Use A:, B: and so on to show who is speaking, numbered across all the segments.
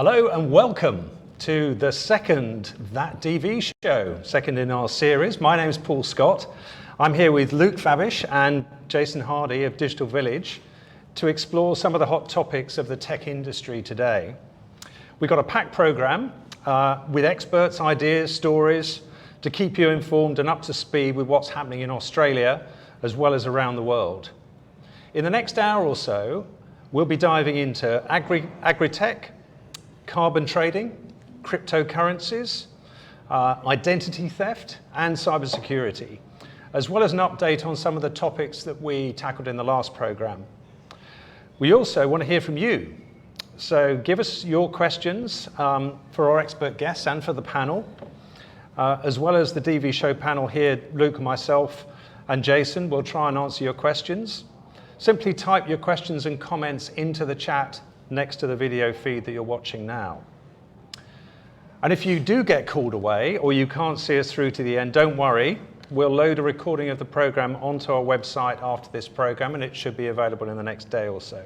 A: Hello and welcome to the second That DV show, second in our series. My name is Paul Scott. I'm here with Luke Favish and Jason Hardy of Digital Village to explore some of the hot topics of the tech industry today. We've got a packed program with experts, ideas, stories to keep you informed and up to speed with what's happening in Australia as well as around the world. In the next hour or so, we'll be diving into agri-tech, carbon trading, cryptocurrencies, identity theft, and cybersecurity, as well as an update on some of the topics that we tackled in the last program. We also want to hear from you. So give us your questions for our expert guests and for the panel, as well as the DV show panel here, Luke and myself and Jason will try and answer your questions. Simply type your questions and comments into the chat next to the video feed that you're watching now. And if you do get called away or you can't see us through to the end, don't worry. We'll load a recording of the program onto our website after this program, and it should be available in the next day or so.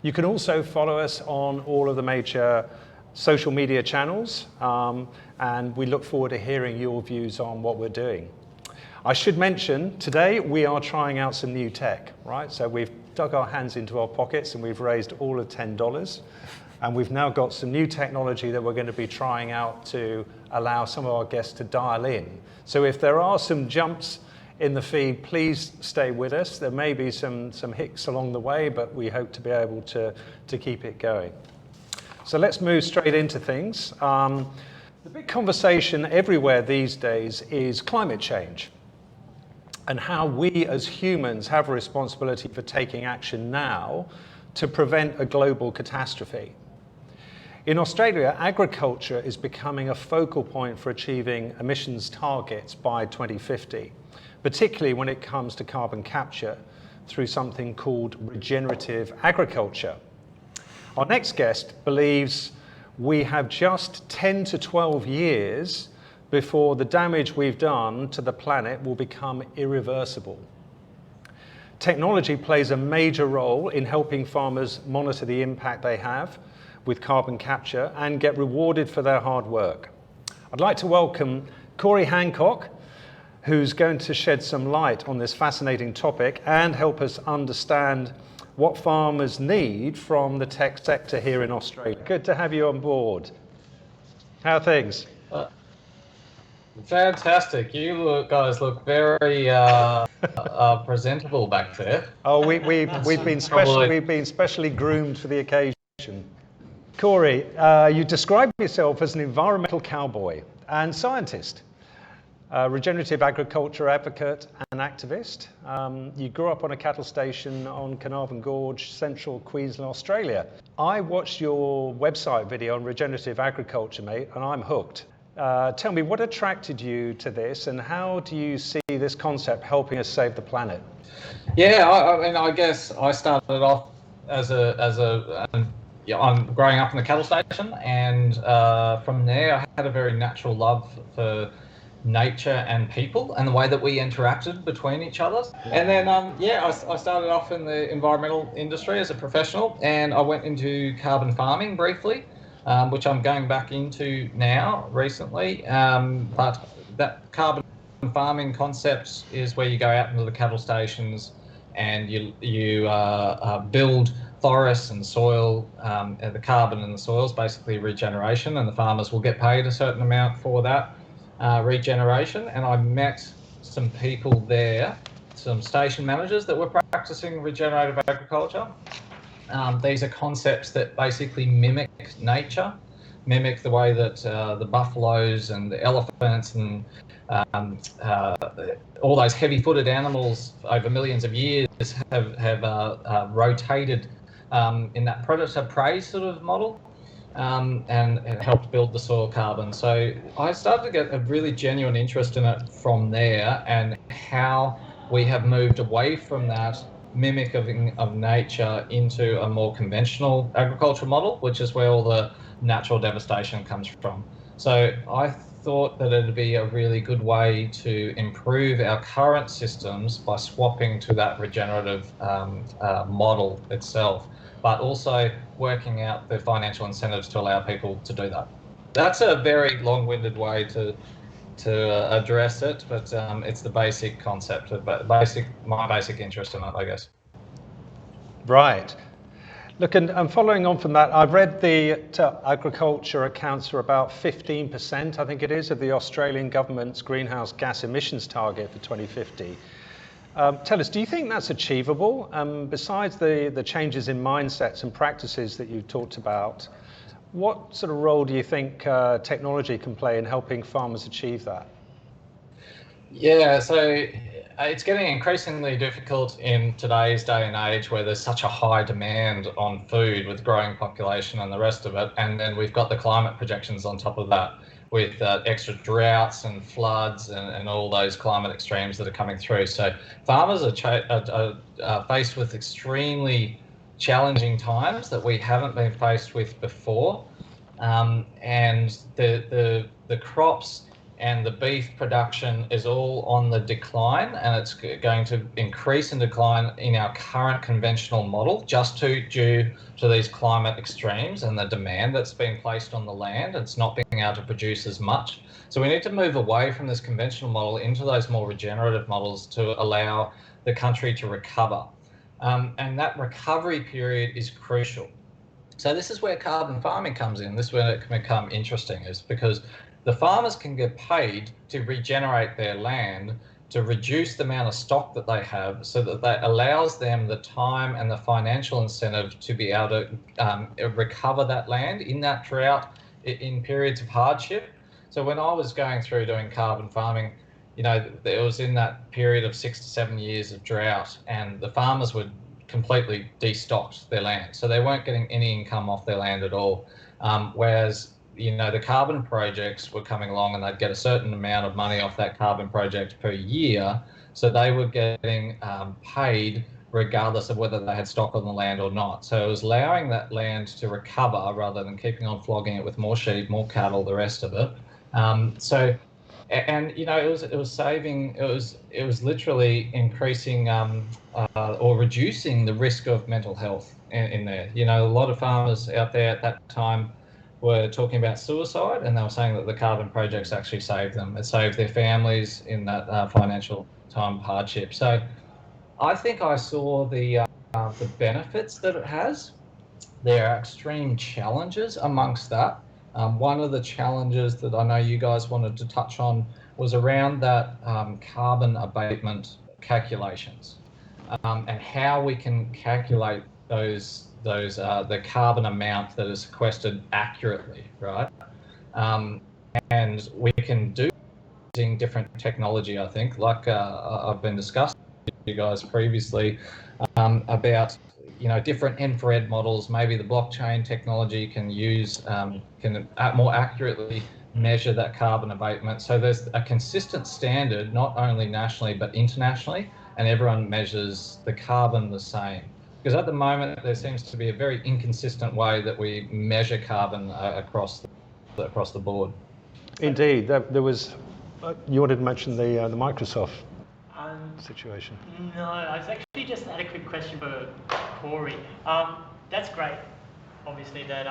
A: You can also follow us on all of the major social media channels, and we look forward to hearing your views on what we're doing. I should mention, today we are trying out some new tech, right? So we've dug our hands into our pockets and we've raised all of $10. And we've now got some new technology that we're going to be trying out to allow some of our guests to dial in. So if there are some jumps in the feed, please stay with us. There may be some hicks along the way, but we hope to be able to keep it going. So let's move straight into things. The big conversation everywhere these days is climate change, and how we as humans have a responsibility for taking action now to prevent a global catastrophe. In Australia, agriculture is becoming a focal point for achieving emissions targets by 2050, particularly when it comes to carbon capture through something called regenerative agriculture. Our next guest believes we have just 10 to 12 years before the damage we've done to the planet will become irreversible. Technology plays a major role in helping farmers monitor the impact they have with carbon capture and get rewarded for their hard work. I'd like to welcome Khory Hancock, who's going to shed some light on this fascinating topic and help us understand what farmers need from the tech sector here in Australia. Good to have you on board. How are things?
B: Fantastic. You guys look very presentable back there.
A: Oh, we've been specially groomed for the occasion. Khory, you describe yourself as an environmental cowboy and scientist, regenerative agriculture advocate and activist. You grew up on a cattle station on Carnarvon Gorge, central Queensland, Australia. I watched your website video on regenerative agriculture, mate, and I'm hooked. Tell me, what attracted you to this, and how do you see this concept helping us save the planet?
B: Yeah, I guess I started off I'm growing up in the cattle station, and from there I had a very natural love for nature and people and the way that we interacted between each other. And then, I started off in the environmental industry as a professional, and I went into carbon farming briefly. Which I'm going back into now recently, but that carbon farming concept is where you go out into the cattle stations and you build forests and soil, the carbon in the soil is basically regeneration, and the farmers will get paid a certain amount for that regeneration. And I met some people there, some station managers that were practicing regenerative agriculture. These are concepts that basically mimic nature, mimic the way that the buffaloes and the elephants and all those heavy-footed animals over millions of years have rotated in that predator-prey sort of model, and helped build the soil carbon. So I started to get a really genuine interest in it from there, and how we have moved away from that mimicking of nature into a more conventional agricultural model, which is where all the natural devastation comes from. So I thought that it'd be a really good way to improve our current systems by swapping to that regenerative model itself. but also working out the financial incentives to allow people to do that. That's a very long-winded way to address it, but it's the basic concept, my basic interest in it, I guess.
A: Right. Look, and following on from that, I've read the agriculture accounts for about 15%, I think it is, of the Australian government's greenhouse gas emissions target for 2050. Tell us, do you think that's achievable? Besides the changes in mindsets and practices that you've talked about, what sort of role do you think technology can play in helping farmers achieve that?
B: Yeah, so it's getting increasingly difficult in today's day and age where there's such a high demand on food with growing population and the rest of it. And then we've got the climate projections on top of that with extra droughts and floods and all those climate extremes that are coming through. So farmers are faced with extremely challenging times that we haven't been faced with before. And the crops and the beef production is all on the decline, and it's going to increase and decline in our current conventional model just due to these climate extremes and the demand that's been placed on the land. It's not being able to produce as much. So we need to move away from this conventional model into those more regenerative models to allow the country to recover. And that recovery period is crucial. So this is where carbon farming comes in. This is where it can become interesting, is because the farmers can get paid to regenerate their land, to reduce the amount of stock that they have, so that that allows them the time and the financial incentive to be able to recover that land in that drought, in periods of hardship. So when I was going through doing carbon farming, you know, it was in that period of 6 to 7 years of drought, and the farmers were completely destocked their land. So they weren't getting any income off their land at all. Whereas, you know, the carbon projects were coming along and they'd get a certain amount of money off that carbon project per year. So they were getting paid regardless of whether they had stock on the land or not. So it was allowing that land to recover rather than keeping on flogging it with more sheep, more cattle, the rest of it. And you know, it was saving. It was literally increasing or reducing the risk of mental health in there. You know, a lot of farmers out there at that time were talking about suicide, and they were saying that the carbon projects actually saved them. It saved their families in that financial time of hardship. So I think I saw the benefits that it has. There are extreme challenges amongst that. One of the challenges that I know you guys wanted to touch on was around that carbon abatement calculations, and how we can calculate the carbon amount that is sequestered accurately, right? And we can do using different technology, I think, like I've been discussing with you guys previously about, you know, different infrared models. Maybe the blockchain technology can use can more accurately measure that carbon abatement. So there's a consistent standard, not only nationally but internationally, and everyone measures the carbon the same. Because at the moment there seems to be a very inconsistent way that we measure carbon across the board.
A: Indeed, there was. You wanted to mention the Microsoft situation.
C: No, I was actually just had a quick question for Khory. That's great, obviously, that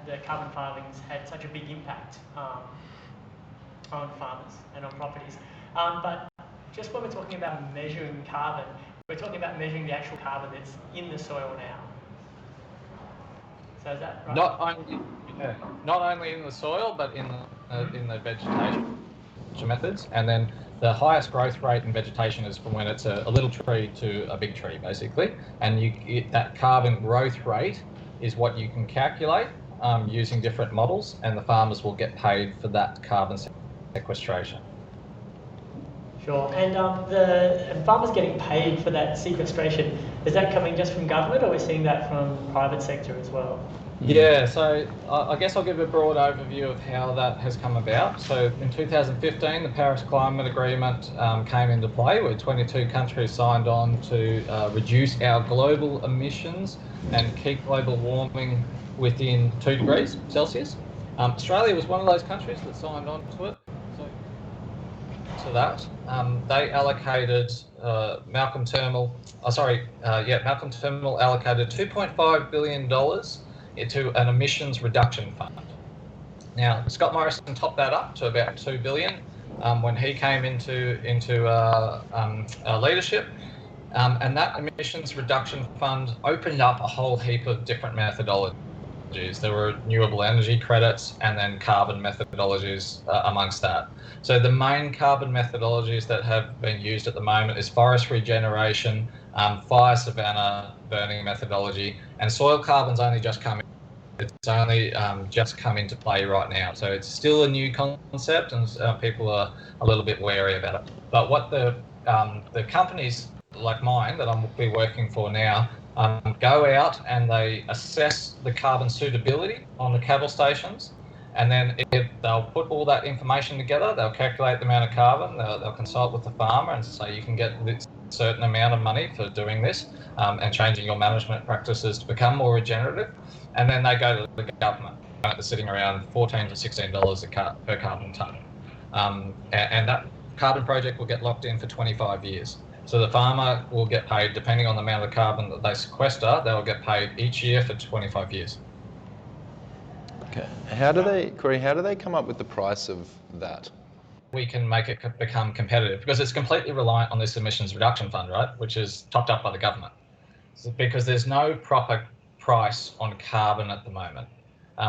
C: the carbon farming's had such a big impact on farmers and on properties. But just when we're talking about measuring carbon, we're talking about measuring the actual carbon that's in the soil now. So is that right?
B: Not only in the soil, but in the vegetation methods. And then the highest growth rate in vegetation is from when it's a little tree to a big tree, basically. And that carbon growth rate is what you can calculate using different models, and the farmers will get paid for that carbon sequestration.
C: Sure. And the farmers getting paid for that sequestration, is that coming just from government, or are we seeing that from private sector as well?
B: Yeah, so I guess I'll give a broad overview of how that has come about. So in 2015, the Paris Climate Agreement came into play, where 22 countries signed on to reduce our global emissions and keep global warming within 2 degrees Celsius. Australia was one of those countries that signed on to it. So to that, they allocated Malcolm Turnbull allocated $2.5 billion into an emissions reduction fund. Now, Scott Morrison topped that up to about $2 billion when he came into leadership. And that emissions reduction fund opened up a whole heap of different methodologies. There were renewable energy credits and then carbon methodologies amongst that. So the main carbon methodologies that have been used at the moment is forest regeneration, fire savanna burning methodology, and soil carbon's only just come in. It's only just come into play right now. So it's still a new concept and people are a little bit wary about it. But what the companies like mine that I'll be working for now go out and they assess the carbon suitability on the cattle stations, and then they'll put all that information together, they'll calculate the amount of carbon, they'll consult with the farmer and say you can get this certain amount of money for doing this and changing your management practices to become more regenerative, and then they go to the government. They're sitting around $14 to $16 per carbon tonne. And that carbon project will get locked in for 25 years. So the farmer will get paid, depending on the amount of carbon that they sequester, they'll get paid each year for 25 years.
D: Okay. Khory, how do they come up with the price of that?
B: We can make it become competitive because it's completely reliant on this emissions reduction fund, right? Which is topped up by the government. So because there's no proper price on carbon at the moment.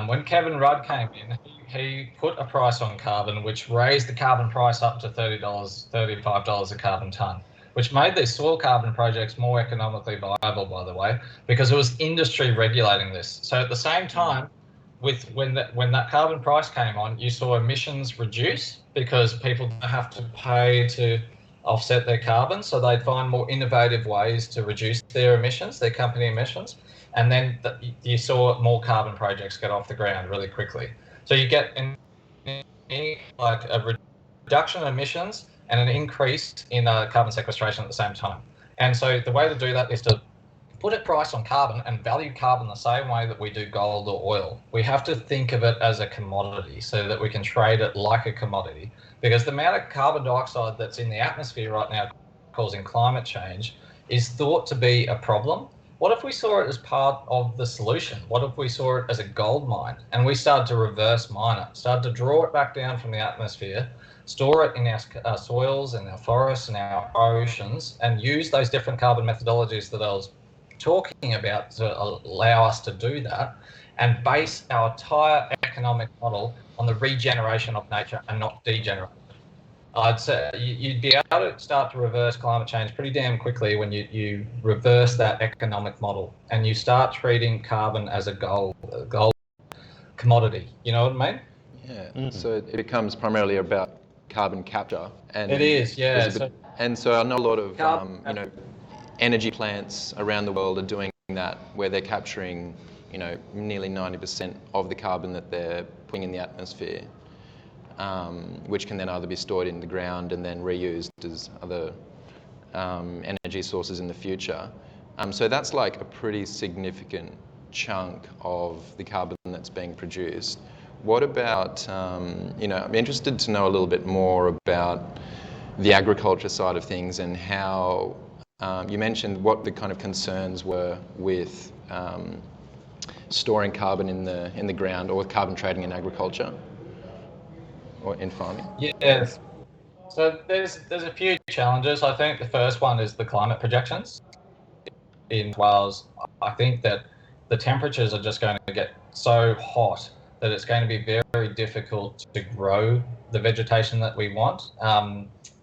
B: When Kevin Rudd came in, he put a price on carbon, which raised the carbon price up to $30, $35 a carbon tonne, which made these soil carbon projects more economically viable, by the way, because it was industry regulating this. So at the same time, when that carbon price came on, you saw emissions reduce because people don't have to pay to offset their carbon, so they'd find more innovative ways to reduce their emissions, their company emissions, and then you saw more carbon projects get off the ground really quickly. So you get like a reduction in emissions and an increase in carbon sequestration at the same time. And so the way to do that is to put a price on carbon and value carbon the same way that we do gold or oil. We have to think of it as a commodity so that we can trade it like a commodity, because the amount of carbon dioxide that's in the atmosphere right now causing climate change is thought to be a problem. What if we saw it as part of the solution? What if we saw it as a gold mine and we started to reverse mine it, started to draw it back down from the atmosphere, store it in our soils and our forests and our oceans, and use those different carbon methodologies that I was talking about to allow us to do that, and base our entire economic model on the regeneration of nature and not degeneration. I'd say you'd be able to start to reverse climate change pretty damn quickly when you reverse that economic model and you start treating carbon as a gold commodity. You know what I mean?
D: Yeah. Mm-hmm. So it becomes primarily about carbon capture, and
B: it is, yeah.
D: And so I know a lot of energy plants around the world are doing that, where they're capturing, nearly 90% of the carbon that they're putting in the atmosphere, which can then either be stored in the ground and then reused as other energy sources in the future. So that's like a pretty significant chunk of the carbon that's being produced. What about, I'm interested to know a little bit more about the agriculture side of things and how you mentioned what the kind of concerns were with storing carbon in the ground, or with carbon trading in agriculture or in farming.
B: Yes. So there's a few challenges. I think the first one is the climate projections. In Wales, I think that the temperatures are just going to get so hot that it's going to be very, very difficult to grow the vegetation that we want.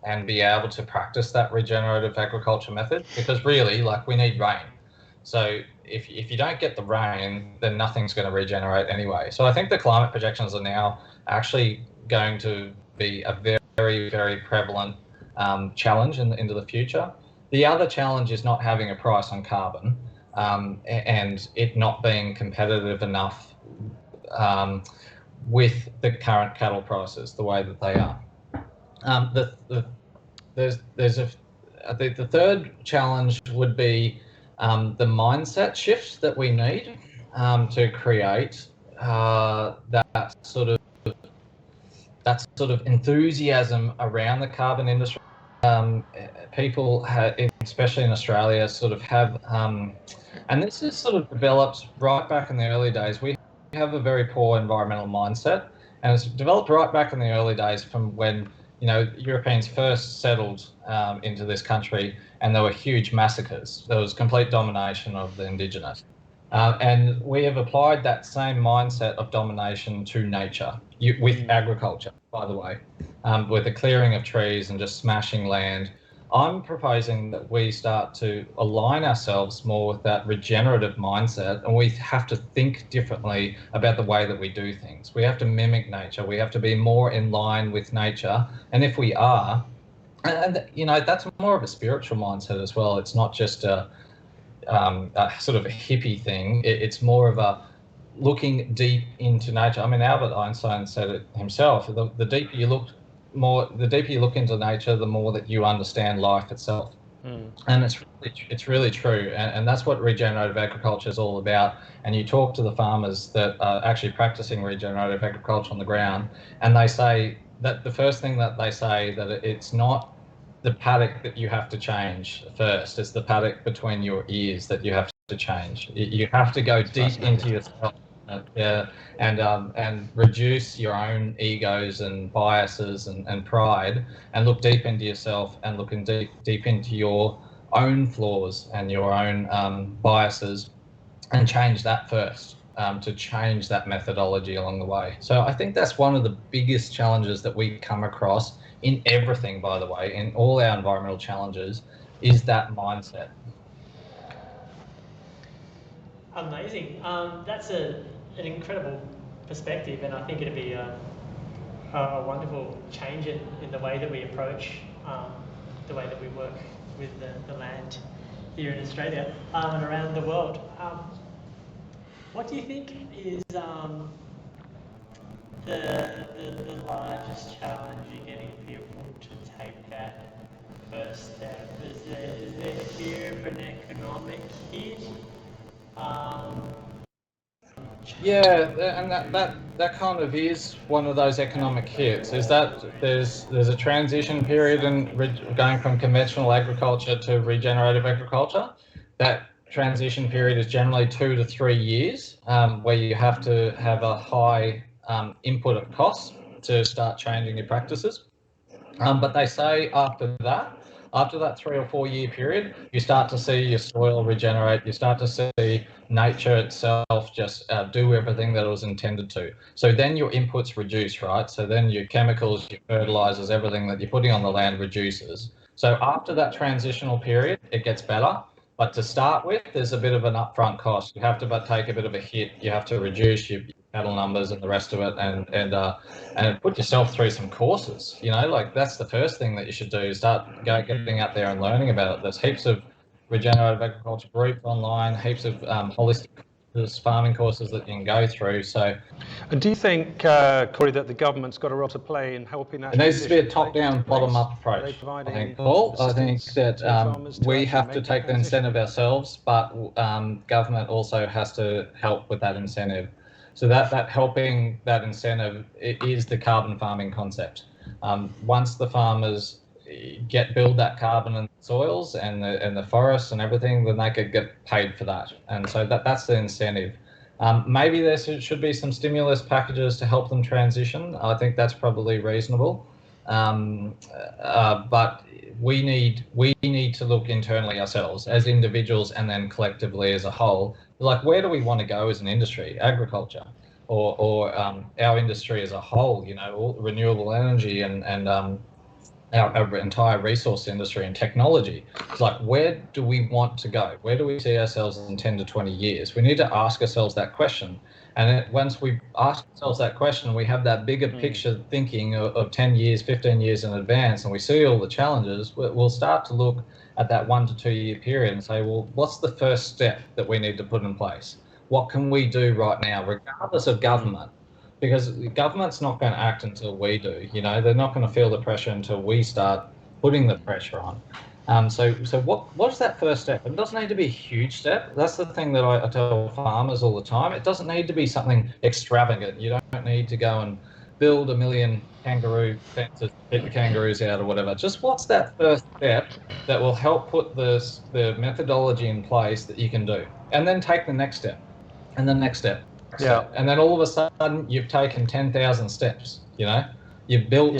B: And be able to practice that regenerative agriculture method, because really, we need rain. So if you don't get the rain, then nothing's going to regenerate anyway. So I think the climate projections are now actually going to be a very, very prevalent challenge into the future. The other challenge is not having a price on carbon and it not being competitive enough with the current cattle prices the way that they are. The third challenge would be the mindset shift that we need to create that sort of that sort of enthusiasm around the carbon industry. People, especially in Australia, sort of have, and this is sort of developed right back in the early days. We have a very poor environmental mindset, and it's developed right back in the early days from when Europeans first settled into this country, and there were huge massacres. There was complete domination of the indigenous. And we have applied that same mindset of domination to nature with agriculture, by the way, with the clearing of trees and just smashing land. I'm proposing that we start to align ourselves more with that regenerative mindset, and we have to think differently about the way that we do things. We have to mimic nature. We have to be more in line with nature. And if we are, and that's more of a spiritual mindset as well. It's not just a sort of a hippie thing. It's more of a looking deep into nature. I mean, Albert Einstein said it himself. The deeper you look into nature, the more that you understand life itself. And it's really true. And that's what regenerative agriculture is all about. And you talk to the farmers that are actually practicing regenerative agriculture on the ground, and they say that the first thing that they say that it's not the paddock that you have to change first. It's the paddock between your ears that you have to change. You have to go deep into yourself, and reduce your own egos and biases and pride, and look deep into yourself and look deep into your own flaws and your own biases, and change that first. To change that methodology along the way. So I think that's one of the biggest challenges that we come across in everything, by the way, in all our environmental challenges, is that mindset.
C: Amazing. That's an incredible perspective, and I think it'd be a wonderful change in the way that we approach the way that we work with the land here in Australia and around the world. What do you think is the largest challenge in getting people to take that first step? Is there fear of an economic hit?
B: Yeah, and that kind of is one of those economic hits. Is that there's a transition period in going from conventional agriculture to regenerative agriculture. That transition period is generally 2 to 3 years, where you have to have a high input of costs to start changing your practices. But they say after that 3 or 4 year period, you start to see your soil regenerate. You start to see nature itself just do everything that it was intended to. So then your inputs reduce, right? So then your chemicals, your fertilizers, everything that you're putting on the land reduces. So after that transitional period, it gets better. But to start with, there's a bit of an upfront cost. You have to take a bit of a hit. You have to reduce your cattle numbers and the rest of it, and put yourself through some courses. Like that's the first thing that you should do. Is start getting out there and learning about it. There's heaps of regenerative agriculture groups online, heaps of holistic farming courses that you can go through. So,
A: and do you think, Khory, that the government's got a role to play in helping that?
B: It needs to be a top-down, bottom-up approach. I think, Paul. I think that we have to take the incentive ourselves, but government also has to help with that incentive. So that helping that incentive is the carbon farming concept. Once the farmers build that carbon in the soils and the forests and everything, then they could get paid for that. And so that's the incentive. Maybe there should be some stimulus packages to help them transition. I think that's probably reasonable. But we need to look internally ourselves as individuals, and then collectively as a whole. Like, where do we want to go as an industry? Agriculture, or our industry as a whole. All renewable energy and our entire resource industry and technology. It's like, where do we want to go? Where do we see ourselves in 10 to 20 years? We need to ask ourselves that question. And once we ask ourselves that question, we have that bigger picture thinking of 10 years, 15 years in advance, and we see all the challenges, we'll start to look at that 1 to 2 year period and say, well, what's the first step that we need to put in place? What can we do right now, regardless of government? Because the government's not going to act until we do. They're not going to feel the pressure until we start putting the pressure on. So what's that first step? It doesn't need to be a huge step. That's the thing that I tell farmers all the time. It doesn't need to be something extravagant. You don't need to go and build a million kangaroo fences, keep the kangaroos out or whatever. Just what's that first step that will help put the methodology in place that you can do? And then take the next step, and the next step.
A: Yeah.
B: And then all of a sudden you've taken 10,000 steps, you know? You've built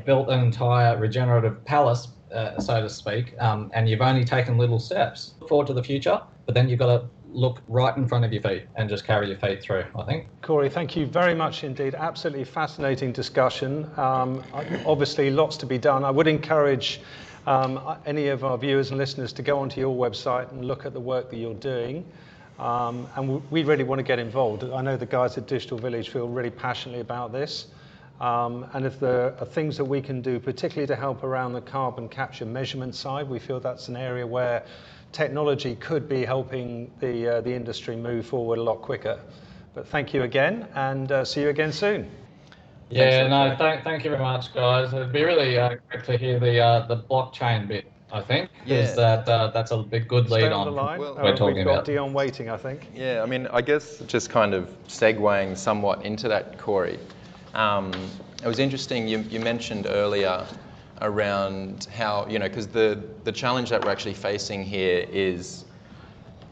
B: built an entire regenerative palace, so to speak, and you've only taken little steps. Look forward to the future, but then you've got to look right in front of your feet and just carry your feet through, I think.
A: Khory, thank you very much indeed. Absolutely fascinating discussion. Obviously, lots to be done. I would encourage any of our viewers and listeners to go onto your website and look at the work that you're doing. And we really want to get involved. I know the guys at Digital Village feel really passionately about this. And if there are things that we can do, particularly to help around the carbon capture measurement side, we feel that's an area where technology could be helping the industry move forward a lot quicker. But thank you again, and see you again soon.
B: Yeah, no, thank you very much, guys. It'd be really great to hear the blockchain bit, I think, because that's a big good lead on. We're talking
A: we've got
B: about
A: Dion waiting, I think.
D: Yeah, I mean, I guess just kind of segueing somewhat into that, Khory. It was interesting, you mentioned earlier around how, because the challenge that we're actually facing here is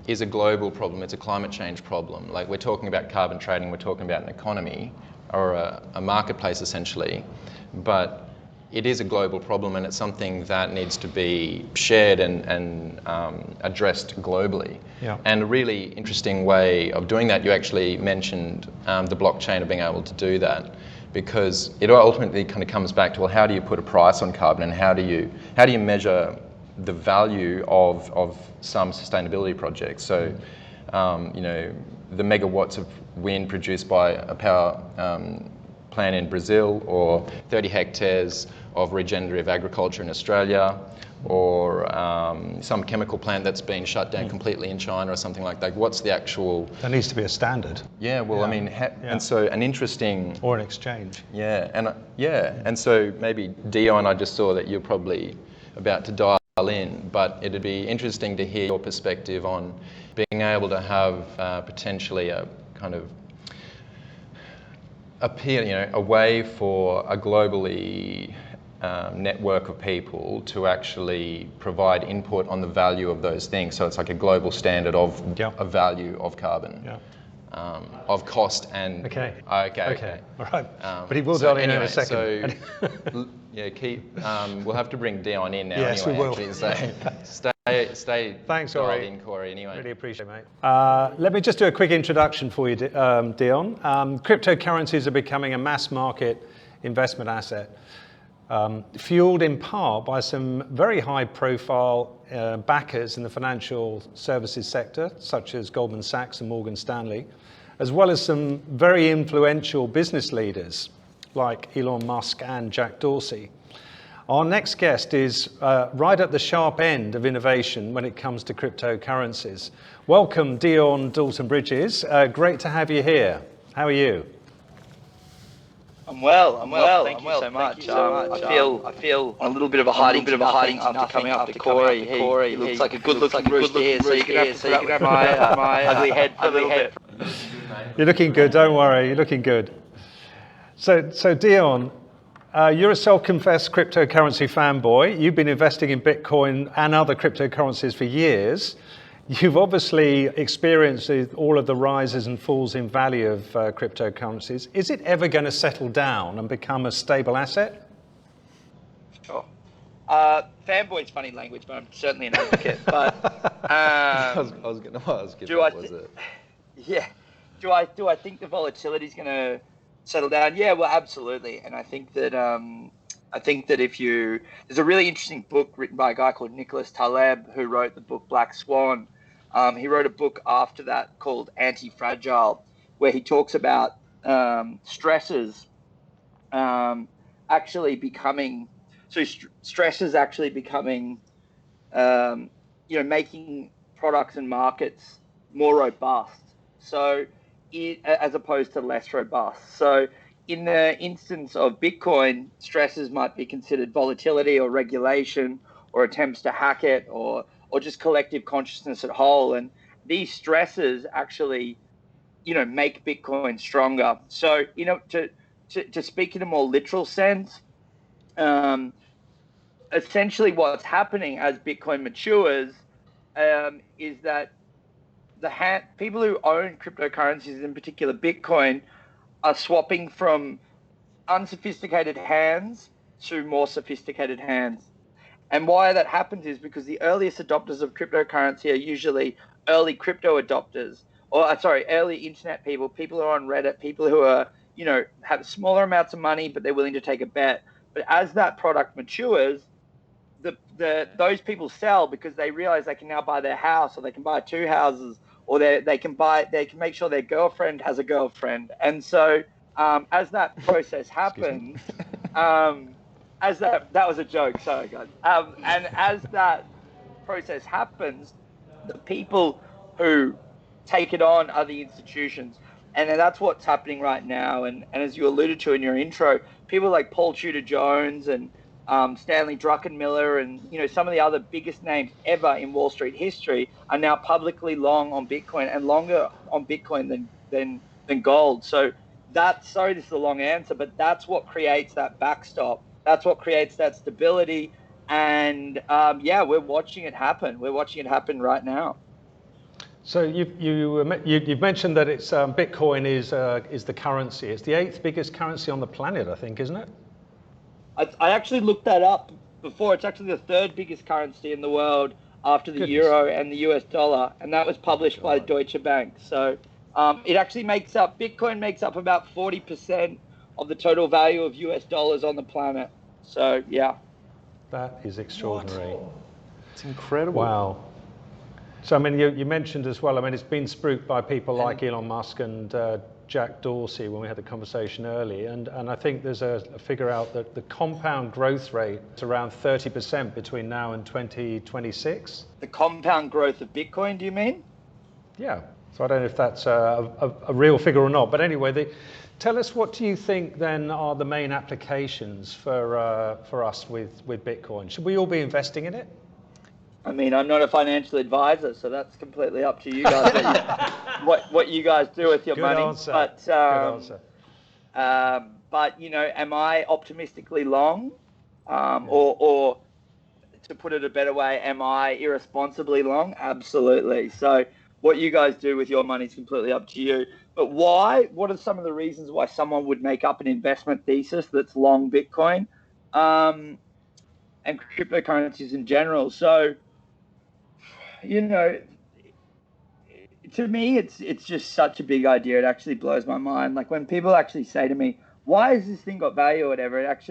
D: a global problem. It's a climate change problem. Like, we're talking about carbon trading, we're talking about an economy or a marketplace essentially, but it is a global problem, and it's something that needs to be shared and addressed globally.
A: Yeah.
D: And a really interesting way of doing that, you actually mentioned the blockchain of being able to do that, because it ultimately kind of comes back to, well, how do you put a price on carbon, and how do you measure the value of some sustainability projects? So, the megawatts of wind produced by a power plant in Brazil, or 30 hectares of regenerative agriculture in Australia, or some chemical plant that's been shut down completely in China or something like that. What's the actual...
A: There needs to be a standard.
D: Yeah, well, I mean, and so an interesting...
A: Or an exchange.
D: Yeah, and so maybe Dion, I just saw that you're probably about to dial in, but it'd be interesting to hear your perspective on being able to have potentially a kind of a way for a globally network of people to actually provide input on the value of those things. So it's like a global standard of a value of carbon, of cost and... Okay.
A: All right. But he will dial in a second.
D: So, we'll have to bring Dion in now.
A: Yes,
D: anyway,
A: we will.
D: Actually, so stay
A: Thanks,
D: dialed in, Khory, anyway.
A: Really appreciate it, mate. Let me just do a quick introduction for you, Dion. Cryptocurrencies are becoming a mass market investment asset, fueled in part by some very high profile backers in the financial services sector, such as Goldman Sachs and Morgan Stanley, as well as some very influential business leaders like Elon Musk and Jack Dorsey. Our next guest is right at the sharp end of innovation when it comes to cryptocurrencies. Welcome, Dion Dalton-Bridges. Great to have you here. How are you?
E: I'm well. Thank you so much. I feel a little bit of a hiding after coming up to Khory. He looks like a good-looking rooster here, so you can have to grab my ugly head for a little bit.
A: You're looking good. Don't worry. You're looking good. So Dion, you're a self-confessed cryptocurrency fanboy. You've been investing in Bitcoin and other cryptocurrencies for years. You've obviously experienced all of the rises and falls in value of cryptocurrencies. Is it ever going to settle down and become a stable asset?
E: Sure. Fanboy's funny language, but I'm certainly an advocate. But
D: I was going to ask if that was it.
E: Yeah. Do I think the volatility is going to settle down? Yeah, well, absolutely. And I think that there's a really interesting book written by a guy called Nicholas Taleb, who wrote the book Black Swan. He wrote a book after that called Anti-Fragile, where he talks about stresses actually becoming making products and markets more robust. So as opposed to less robust. So in the instance of Bitcoin, stresses might be considered volatility or regulation or attempts to hack it or just collective consciousness at whole. And these stresses actually make Bitcoin stronger. So, to speak in a more literal sense, essentially what's happening as Bitcoin matures is that people who own cryptocurrencies, in particular Bitcoin, are swapping from unsophisticated hands to more sophisticated hands. And why that happens is because the earliest adopters of cryptocurrency are usually early crypto adopters, early internet people who are on Reddit, people who are, have smaller amounts of money, but they're willing to take a bet. But as that product matures, those people sell because they realize they can now buy their house, or they can buy 2 houses, or they can make sure their girlfriend has a girlfriend. And so as that process happens, that was a joke, sorry guys. And as that process happens, the people who take it on are the institutions. And that's what's happening right now. And as you alluded to in your intro, people like Paul Tudor Jones and Stanley Druckenmiller and some of the other biggest names ever in Wall Street history are now publicly long on Bitcoin, and longer on Bitcoin than gold. So this is a long answer, but that's what creates that backstop. That's what creates that stability. And we're watching it happen. We're watching it happen right now.
A: So you've mentioned that it's Bitcoin is the currency. It's the 8th biggest currency on the planet, I think, isn't it?
E: I actually looked that up before. It's actually the 3rd biggest currency in the world after the euro and the US dollar, and that was published by Deutsche Bank. So Bitcoin makes up about 40% of the total value of US dollars on the planet. So yeah.
A: That is extraordinary.
D: It's incredible.
A: Wow. So, I mean, you mentioned as well, I mean, it's been spooked by people like Elon Musk and Jack Dorsey when we had the conversation early. And I think there's a figure out that the compound growth rate is around 30% between now and 2026.
E: The compound growth of Bitcoin, do you mean?
A: Yeah. So I don't know if that's a real figure or not. But anyway, tell us, what do you think then are the main applications for us with Bitcoin? Should we all be investing in it?
E: I mean, I'm not a financial advisor, so that's completely up to you guys. what you guys do with your money.
A: Answer.
E: But,
A: Good answer.
E: But am I optimistically long, or to put it a better way, am I irresponsibly long? Absolutely. So what you guys do with your money is completely up to you. But why? What are some of the reasons why someone would make up an investment thesis that's long Bitcoin, and cryptocurrencies in general? So, to me, it's just such a big idea. It actually blows my mind. Like when people actually say to me, why has this thing got value or whatever, it's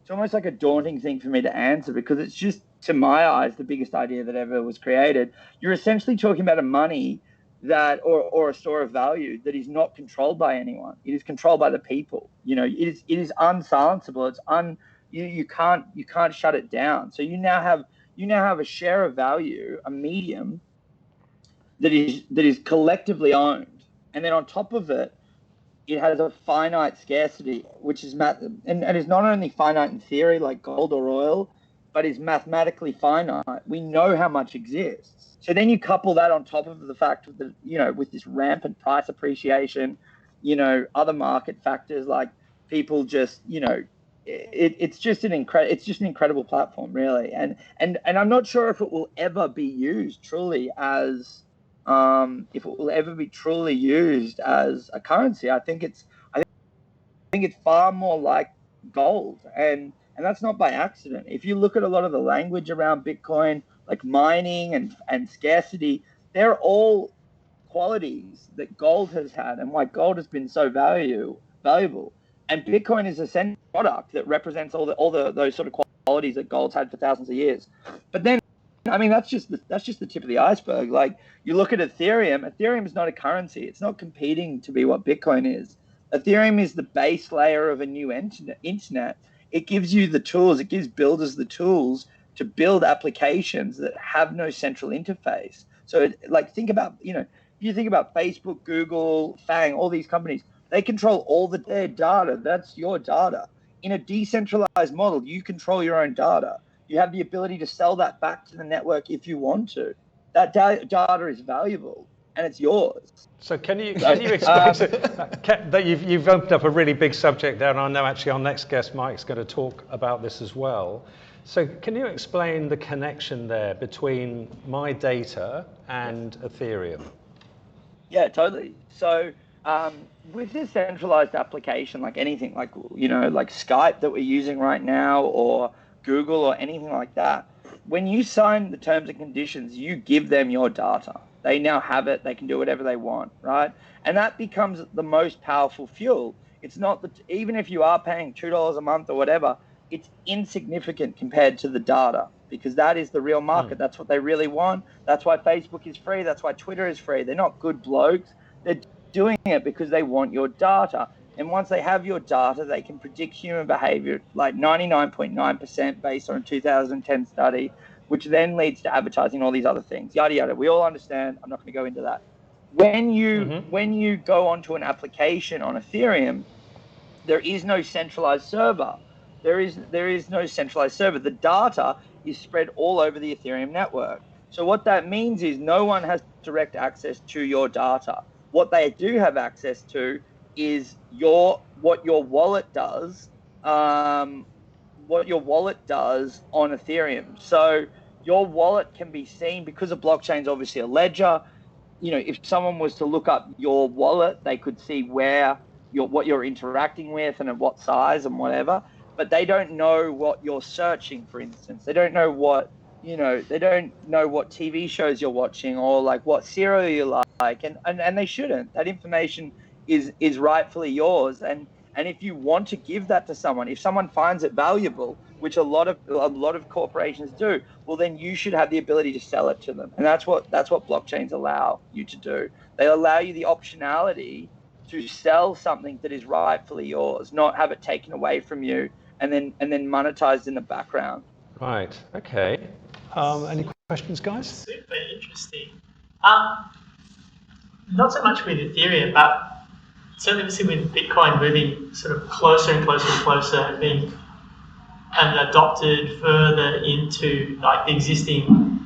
E: almost like a daunting thing for me to answer, because it's just, to my eyes, the biggest idea that ever was created. You're essentially talking about a money that, or a store of value that is not controlled by anyone. It is controlled by the people. It is unsilenceable. You can't shut it down. So you now have a share of value, a medium that is collectively owned, and then on top of it, it has a finite scarcity, which is and is not only finite in theory like gold or oil, but is mathematically finite. We know how much exists. So then you couple that on top of the fact that with this rampant price appreciation, other market factors like people just it's just an incredible platform, really. And I'm not sure if it will ever be used truly as a currency. I think it's far more like gold, and that's not by accident. If you look at a lot of the language around Bitcoin, like mining and scarcity, they're all qualities that gold has had, and why gold has been so valuable. And Bitcoin is a central product that represents all those sort of qualities that gold's had for thousands of years. But then, I mean, that's just the tip of the iceberg. Like, you look at Ethereum. Ethereum is not a currency. It's not competing to be what Bitcoin is. Ethereum is the base layer of a new internet. It gives you the tools. It gives builders the tools to build applications that have no central interface. So, think about, you think about Facebook, Google, FANG, all these companies. They control all their data. That's your data. In a decentralized model, you control your own data. You have the ability to sell that back to the network if you want to. That data is valuable. and it's yours.
A: So can you explain that you've opened up a really big subject there, and I know actually our next guest Mike's going to talk about this as well. So can you explain the connection there between my data and Ethereum?
E: Yeah, totally. So with this centralized application, like anything, like like Skype that we're using right now, or Google, or anything like that, when you sign the terms and conditions, you give them your data. They now have it. They can do whatever they want, right? And that becomes the most powerful fuel. It's not that, even if you are paying $2 a month or whatever, it's insignificant compared to the data, because that is the real market. That's what they really want. That's why Facebook is free. That's why Twitter is free. They're not good blokes. They're doing it because they want your data. And once they have your data, they can predict human behavior like 99.9% based on a 2010 study, which then leads to advertising, all these other things, yada, yada. We all understand. I'm not going to go into that. When you go onto an application on Ethereum, there is no centralized server. There is no centralized server. The data is spread all over the Ethereum network. So what that means is no one has direct access to your data. What they do have access to is what your wallet does, on Ethereum. So your wallet can be seen, because a blockchain is obviously a ledger. If someone was to look up your wallet, they could see what you're interacting with and at what size and whatever. But they don't know what you're searching, for instance. They don't know what TV shows you're watching, or like what cereal you like, and they shouldn't. That information is rightfully yours. And if you want to give that to someone, if someone finds it valuable, which a lot of corporations do, well, then you should have the ability to sell it to them. And that's what blockchains allow you to do. They allow you the optionality to sell something that is rightfully yours, not have it taken away from you and then monetized in the background.
A: Right. Okay. Any questions, guys?
C: Super interesting. Not so much with Ethereum, but certainly we see with Bitcoin moving sort of closer and closer and closer, and being adopted further into like the existing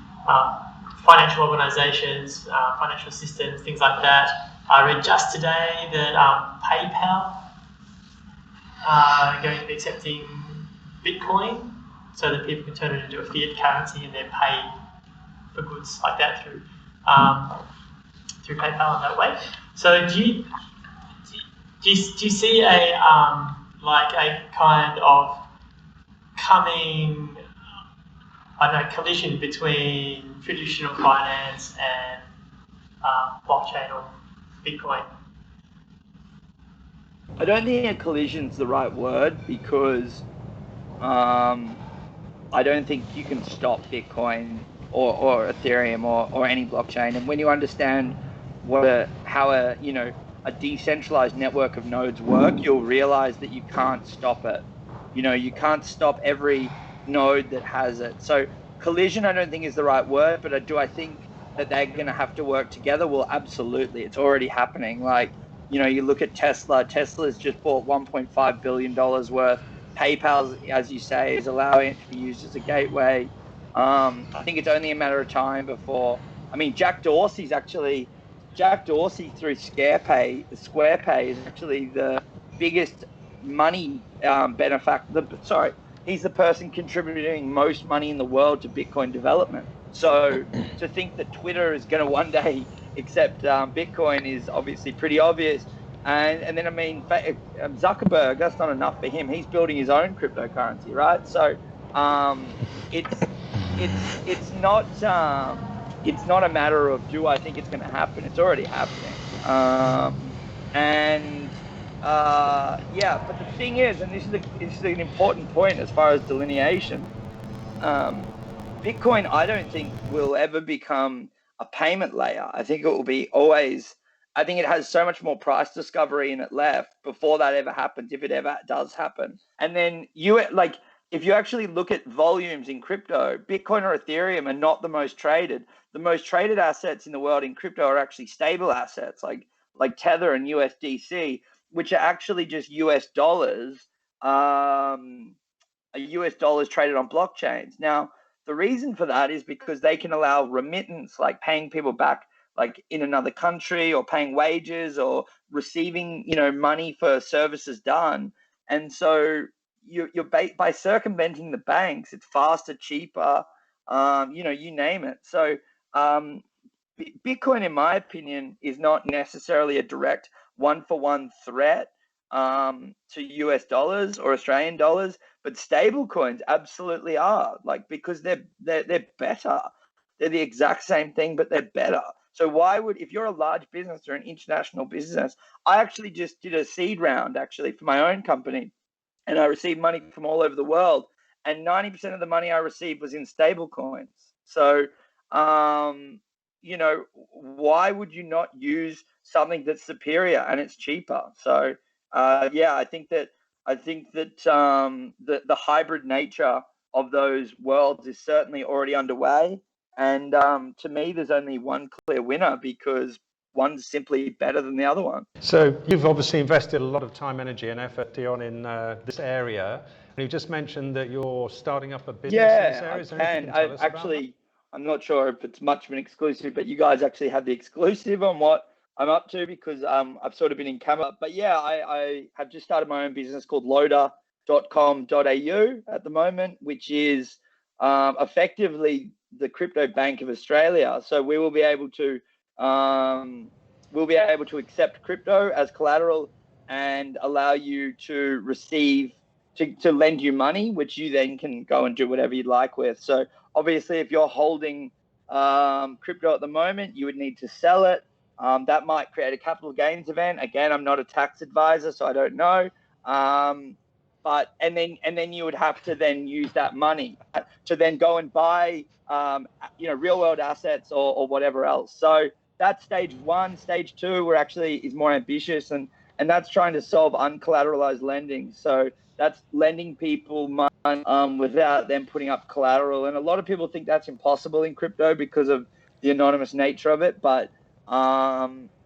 C: financial organizations, financial systems, things like that. I read just today that PayPal are going to be accepting Bitcoin so that people can turn it into a fiat currency and then pay for goods like that through PayPal in that way. So do you see a kind of coming, collision between traditional finance and blockchain or Bitcoin?
E: I don't think a collision's the right word, because I don't think you can stop Bitcoin or Ethereum or any blockchain. And when you understand how a decentralized network of nodes work, you'll realize that you can't stop it. You can't stop every node that has it. So collision, I don't think is the right word, but do I think that they're going to have to work together? Well, absolutely. It's already happening. Like, you look at Tesla. Tesla's just bought $1.5 billion worth. PayPal, as you say, is allowing it to be used as a gateway. I think it's only a matter of time before. Jack Dorsey through Squarepay is actually the biggest money benefactor. He's the person contributing most money in the world to Bitcoin development. So to think that Twitter is going to one day accept Bitcoin is obviously pretty obvious. And then Zuckerberg, that's not enough for him. He's building his own cryptocurrency, right? So it's not a matter of do I think it's going to happen. It's already happening. But the thing is, and this is an important point as far as delineation. Bitcoin, I don't think will ever become a payment layer. I think it will be always. I think it has so much more price discovery in it left before that ever happens, if it ever does happen. And then if you actually look at volumes in crypto, Bitcoin or Ethereum are not the most traded. The most traded assets in the world in crypto are actually stable assets like Tether and USDC, which are actually just US dollars, US dollars traded on blockchains. Now, the reason for that is because they can allow remittance, like paying people back like in another country, or paying wages, or receiving, money for services done. And so you're by circumventing the banks, it's faster, cheaper, you name it. So Bitcoin, in my opinion, is not necessarily a direct one-for-one threat to US dollars or Australian dollars, but stable coins absolutely are, like, because they're better. They're the exact same thing, but they're better. So if you're a large business or an international business, I actually just did a seed round actually for my own company, and I received money from all over the world, and 90% of the money I received was in stable coins. So, why would you not use something that's superior and it's cheaper? So, I think that the hybrid nature of those worlds is certainly already underway. And to me, there's only one clear winner, because one's simply better than the other one.
A: So you've obviously invested a lot of time, energy and effort, Dion, in this area. And you just mentioned that you're starting up a business in this area. Is there anything you can tell us about that?
E: I'm not sure if it's much of an exclusive, but you guys actually have the exclusive on what I'm up to, because I've sort of been in camera. But yeah, I have just started my own business called Loda.com.au at the moment, which is effectively the crypto bank of Australia. So we will be able to accept crypto as collateral and allow you to lend you money, which you then can go and do whatever you'd like with. So obviously, if you're holding crypto at the moment, you would need to sell it. That might create a capital gains event. Again, I'm not a tax advisor, so I don't know. But then you would have to then use that money to then go and buy real world assets or whatever else. So that's stage one. Stage two is more ambitious, and that's trying to solve uncollateralized lending. So that's lending people money without them putting up collateral. And a lot of people think that's impossible in crypto because of the anonymous nature of it, but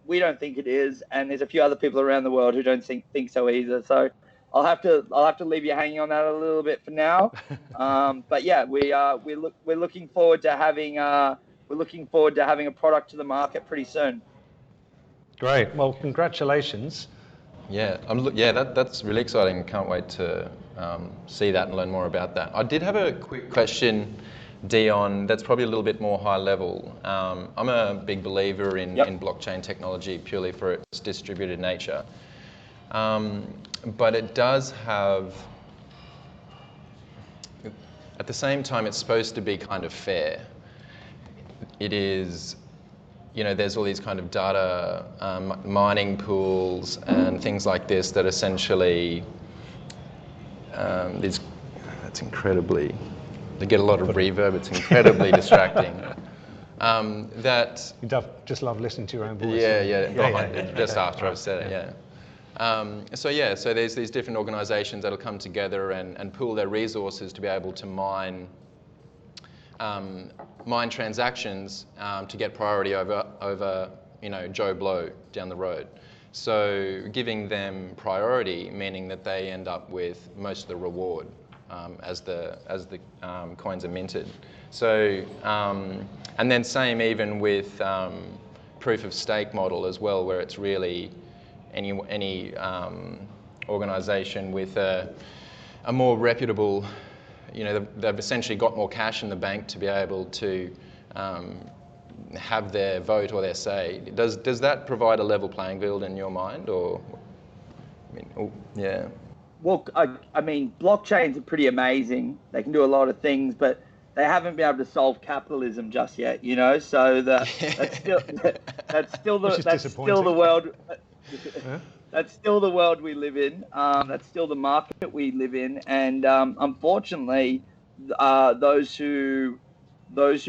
E: we don't think it is. And there's a few other people around the world who don't think so either. So I'll have to leave you hanging on that a little bit for now. But yeah, we're looking forward to having a product to the market pretty soon.
A: Great. Well, congratulations.
D: Yeah, that's really exciting. Can't wait to see that and learn more about that. I did have a quick question, Dion, that's probably a little bit more high level. I'm a big believer in blockchain technology purely for its distributed nature. But it does have, at the same time, it's supposed to be kind of fair. It is, there's all these kind of data mining pools and things like this that essentially, that's incredibly, they get a lot of reverb, it's incredibly distracting.
A: You just love listening to your own voice.
D: Just after I've said it, So there's these different organizations that'll come together and pool their resources to be able to mine transactions to get priority over Joe Blow down the road. So giving them priority, meaning that they end up with most of the reward as the coins are minted. So and then same even with proof of stake model as well, where it's really any organization with a more reputable, they've essentially got more cash in the bank to be able to have their vote or their say. Does that provide a level playing field in your mind, or?
E: Well, I mean, blockchains are pretty amazing. They can do a lot of things, but they haven't been able to solve capitalism just yet. So that's still the world. That's still the world we live in. That's still the market we live in, and unfortunately, those who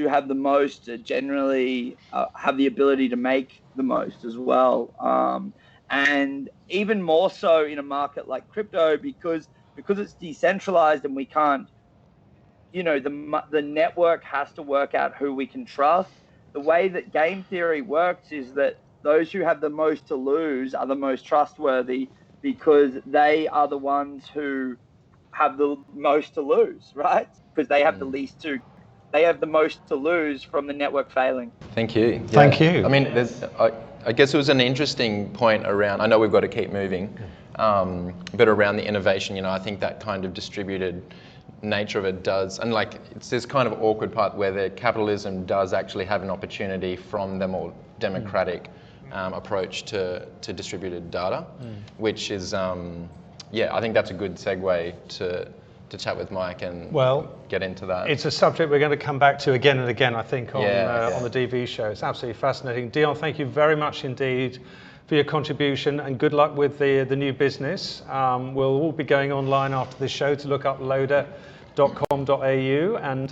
E: have the most generally have the ability to make the most as well, and even more so in a market like crypto, because it's decentralized and we can't. The network has to work out who we can trust. The way that game theory works is that those who have the most to lose are the most trustworthy, because they are the ones who have the most to lose, right? Because they have the least to they have the most to lose from the network failing.
D: Thank you.
A: Thank you.
D: I mean, I guess it was an interesting point around, I know we've got to keep moving, but around the innovation, I think that kind of distributed nature of it does, and like it's this kind of awkward part where the capitalism does actually have an opportunity from the more democratic approach to distributed data, which is, I think that's a good segue to chat with Mike and get into that.
A: It's a subject we're going to come back to again and again, I think, on the DV show. It's absolutely fascinating. Dion, thank you very much indeed for your contribution, and good luck with the new business. We'll all be going online after this show to look up loda.com.au and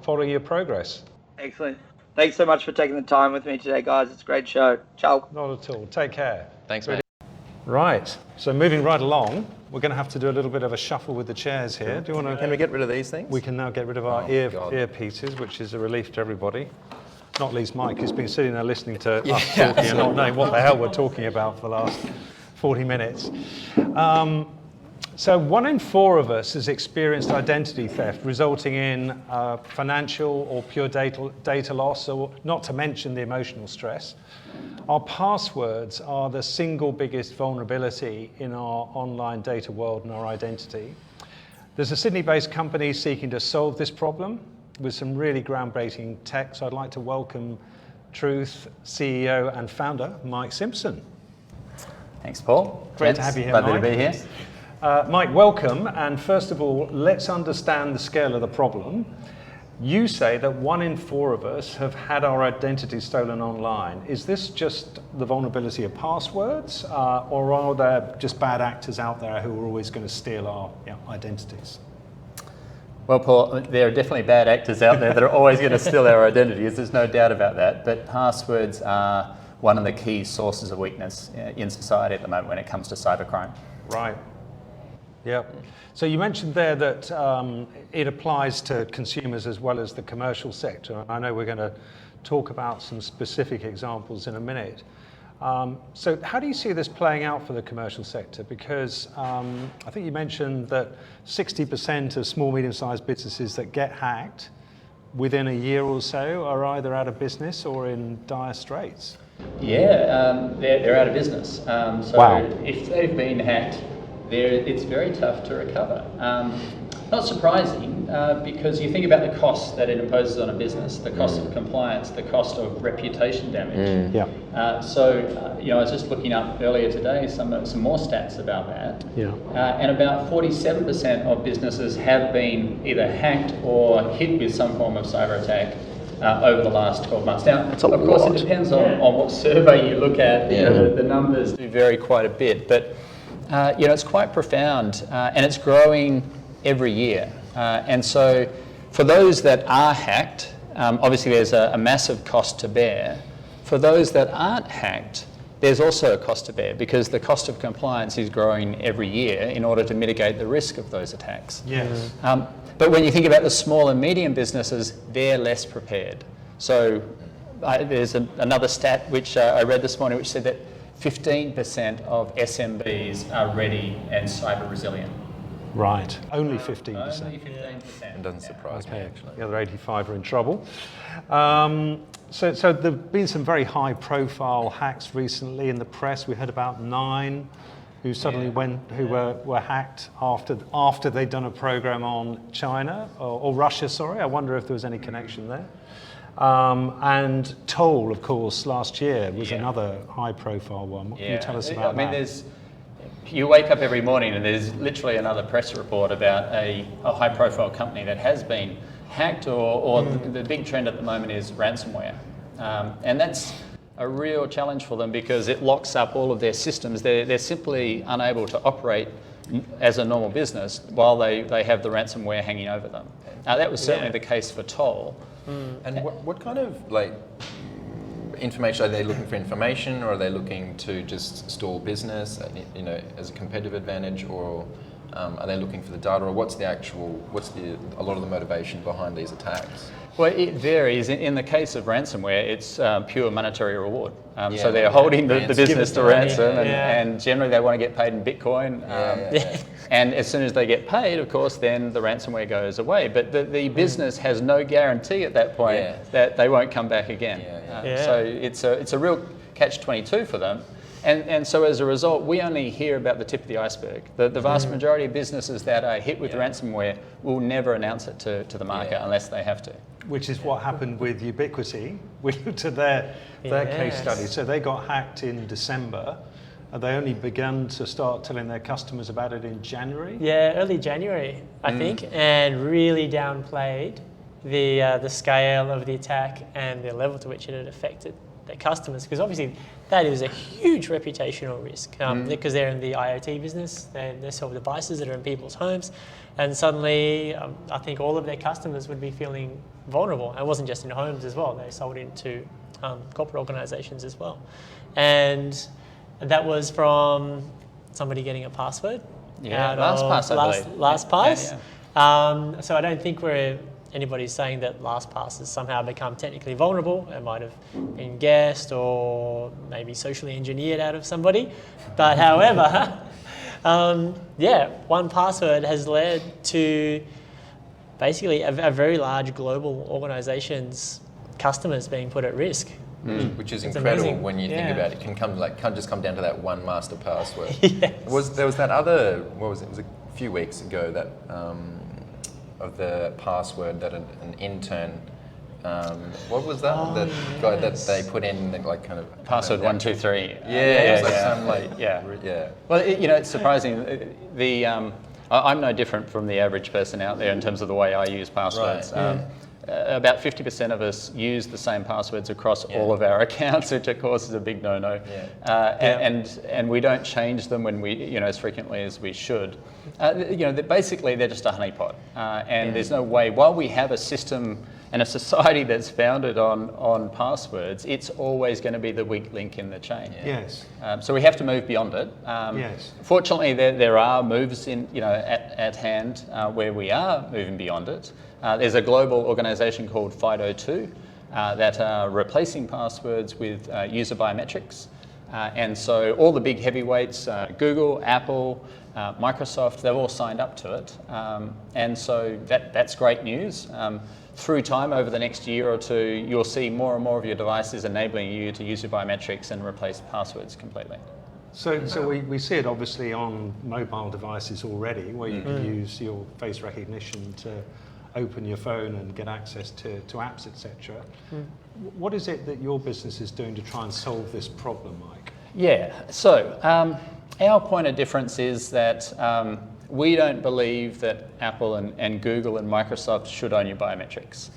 A: following your progress.
E: Excellent. Thanks so much for taking the time with me today, guys. It's a great show. Ciao.
A: Not at all. Take care.
D: Thanks, mate.
A: Right, so moving right along, we're going to have to do a little bit of a shuffle with the chairs here. Do you want to?
D: Can we get rid of these things?
A: We can now get rid of our earpieces, which is a relief to everybody. Not least Mike, who's been sitting there listening to us talking and not knowing what the hell we're talking about for the last 40 minutes. So 1 in 4 of us has experienced identity theft, resulting in financial or pure data loss, or not to mention the emotional stress. Our passwords are the single biggest vulnerability in our online data world and our identity. There's a Sydney-based company seeking to solve this problem with some really groundbreaking tech. So I'd like to welcome Truth CEO and founder, Mike Simpson.
F: Thanks, Paul.
A: Great to have you here,
F: Lovely
A: Mike.
F: to be here.
A: Mike, welcome. And first of all, let's understand the scale of the problem. You say that 1 in 4 of us have had our identity stolen online. Is this just the vulnerability of passwords, or are there just bad actors out there who are always going to steal our identities?
F: Well, Paul, there are definitely bad actors out there that are always going to steal our identities. There's no doubt about that. But passwords are one of the key sources of weakness in society at the moment when it comes to cybercrime.
A: Right. Yep. So you mentioned there that it applies to consumers as well as the commercial sector. I know we're going to talk about some specific examples in a minute. So how do you see this playing out for the commercial sector? Because I think you mentioned that 60% of small, medium-sized businesses that get hacked within a year or so are either out of business or in dire straits.
F: Yeah, they're out of business.
A: Wow.
F: If they've been hacked, it's very tough to recover. Not surprising, because you think about the costs that it imposes on a business, the cost of compliance, the cost of reputation damage. I was just looking up earlier today some more stats about that. And about 47% of businesses have been either hacked or hit with some form of cyber attack over the last 12 months. Now, of course, it depends on what survey you look at. The numbers do vary quite a bit, but it's quite profound, and it's growing every year. And so for those that are hacked, obviously there's a massive cost to bear. For those that aren't hacked, there's also a cost to bear because the cost of compliance is growing every year in order to mitigate the risk of those attacks.
A: Yes.
F: But when you think about the small and medium businesses, they're less prepared. So there's another stat which I read this morning which said that 15% of SMBs are ready and cyber resilient.
A: Right, only 15%.
F: Only 15%.
D: It doesn't surprise me, actually.
A: The other 85 are in trouble. So there have been some very high-profile hacks recently in the press. We heard about 9 who suddenly were hacked after they'd done a program on China or Russia. Sorry, I wonder if there was any connection there. And Toll, of course, last year was another high-profile one. What can you tell us about that?
F: You wake up every morning and there's literally another press report about a high-profile company that has been hacked, or the big trend at the moment is ransomware. And that's a real challenge for them because it locks up all of their systems. They're simply unable to operate as a normal business while they have the ransomware hanging over them. Now, that was certainly the case for Toll.
D: And what kind of information, are they looking for information, or are they looking to just stall business, as a competitive advantage, or are they looking for the data, or what's a lot of the motivation behind these attacks?
F: Well, it varies. In the case of ransomware, it's pure monetary reward. So they're holding the business to ransom, and generally they want to get paid in Bitcoin. And as soon as they get paid, of course, then the ransomware goes away. But the business has no guarantee at that point that they won't come back again. So it's a real catch-22 for them. And so as a result, we only hear about the tip of the iceberg. The vast majority of businesses that are hit with ransomware will never announce it to the market unless they have to.
A: Which is what happened with Ubiquity. We looked at their case study. So they got hacked in December. And they only began to start telling their customers about it in January?
C: Yeah, early January, I think, and really downplayed the scale of the attack and the level to which it had affected their customers, because obviously that is a huge reputational risk because they're in the IoT business, they sell devices that are in people's homes, and suddenly I think all of their customers would be feeling vulnerable. It wasn't just in homes as well, they sold into corporate organizations as well. And that was from somebody getting a password. LastPass. So I don't think anybody's saying that LastPass has somehow become technically vulnerable. It might have been guessed or maybe socially engineered out of somebody. But however, one password has led to basically a very large global organization's customers being put at risk.
D: Which is
C: It's
D: incredible
C: amazing.
D: when you think about it. It can't just come down to that one master password.
C: Yes.
D: There was that other, what was it? It was a few weeks ago that of the password that an intern, what was that? That guy that they put in like kind of
F: Password 123. Well, it's surprising. I'm no different from the average person out there in terms of the way I use passwords.
D: Right.
F: About 50% of us use the same passwords across all of our accounts, which of course is a big no-no. And we don't change them when we, as frequently as we should. Basically they're just a honeypot, and there's no way. While we have a system and a society that's founded on passwords, it's always going to be the weak link in the chain. So we have to move beyond it. Fortunately, there are moves at hand where we are moving beyond it. There's a global organisation called FIDO2 that are replacing passwords with user biometrics. And so all the big heavyweights, Google, Apple, Microsoft, they've all signed up to it. And so that's great news. Through time, over the next year or two, you'll see more and more of your devices enabling you to use your biometrics and replace passwords completely.
A: So we see it obviously on mobile devices already, where you can use your face recognition to open your phone and get access to apps, etc. What is it that your business is doing to try and solve this problem, Mike?
F: So our point of difference is that we don't believe that Apple and Google and Microsoft should own your biometrics.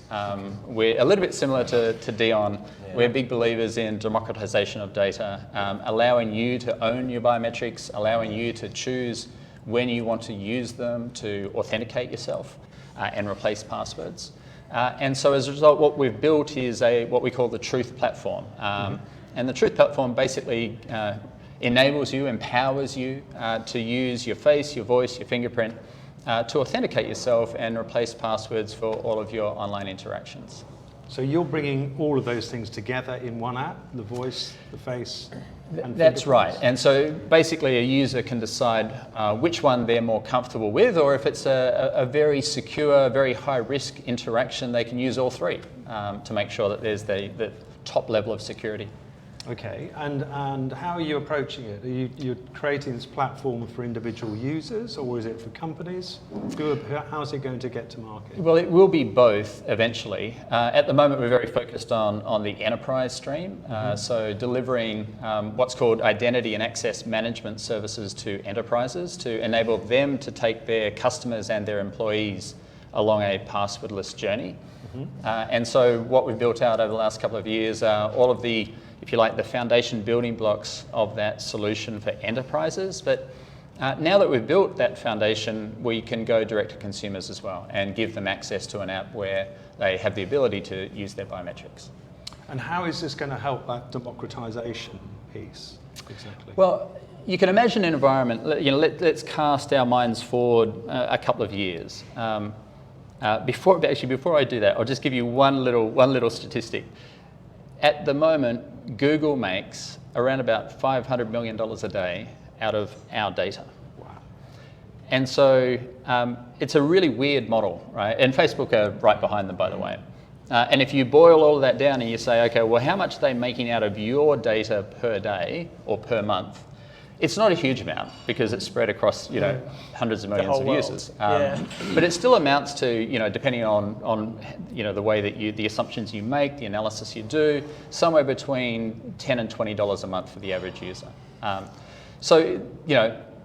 F: We're a little bit similar to Dion. We're big believers in democratization of data, allowing you to own your biometrics, allowing you to choose when you want to use them to authenticate yourself and replace passwords. And so as a result, what we've built is what we call the Truth Platform. And the Truth Platform basically enables you, empowers you to use your face, your voice, your fingerprint to authenticate yourself and replace passwords for all of your online interactions.
A: So you're bringing all of those things together in one app, the voice, the face, and
F: That's right. And so basically a user can decide which one they're more comfortable with, or if it's a very secure, very high risk interaction, they can use all three to make sure that there's the top level of security.
A: Okay, and how are you approaching it? Are you creating this platform for individual users, or is it for companies? How's it going to get to market?
F: Well, it will be both eventually. At the moment, we're very focused on the enterprise stream, so delivering what's called identity and access management services to enterprises to enable them to take their customers and their employees along a passwordless journey. And so what we've built out over the last couple of years are all of the, if you like, the foundation building blocks of that solution for enterprises. But now that we've built that foundation, we can go direct to consumers as well and give them access to an app where they have the ability to use their biometrics.
A: And how is this going to help that democratization piece exactly?
F: Well, you can imagine an environment, let's cast our minds forward a couple of years. Before I do that, I'll just give you one little statistic. At the moment, Google makes around about $500 million a day out of our data.
A: Wow.
F: And so it's a really weird model, right? And Facebook are right behind them, by the way. And if you boil all of that down and you say, okay, well, how much are they making out of your data per day or per month? It's not a huge amount because it's spread across, hundreds of millions of users. But it still amounts to, depending on the way that the assumptions you make, the analysis you do, somewhere between $10 and $20 a month for the average user. So,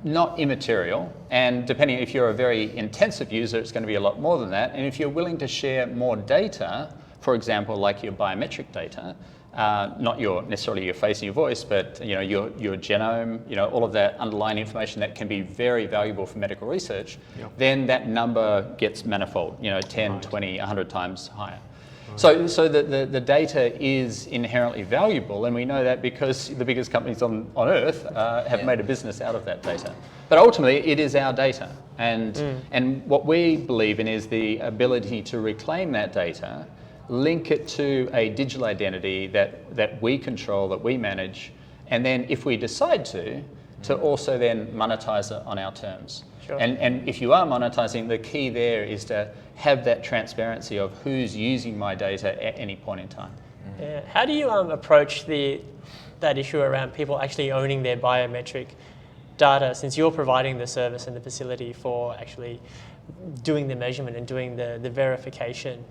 F: not immaterial. And depending if you're a very intensive user, it's going to be a lot more than that. And if you're willing to share more data, for example, like your biometric data, not necessarily your face and your voice, but your genome, all of that underlying information that can be very valuable for medical research, then that number gets manifold, 10, 20, 100 times higher. So the data is inherently valuable, and we know that because the biggest companies on Earth have made a business out of that data. But ultimately, it is our data, and what we believe in is the ability to reclaim that data, link it to a digital identity that we control, that we manage, and then if we decide to also then monetize it on our terms.
G: Sure.
F: And if you are monetizing, the key there is to have that transparency of who's using my data at any point in time.
G: Yeah. How do you approach that issue around people actually owning their biometric data, since you're providing the service and the facility for actually doing the measurement and doing the verification?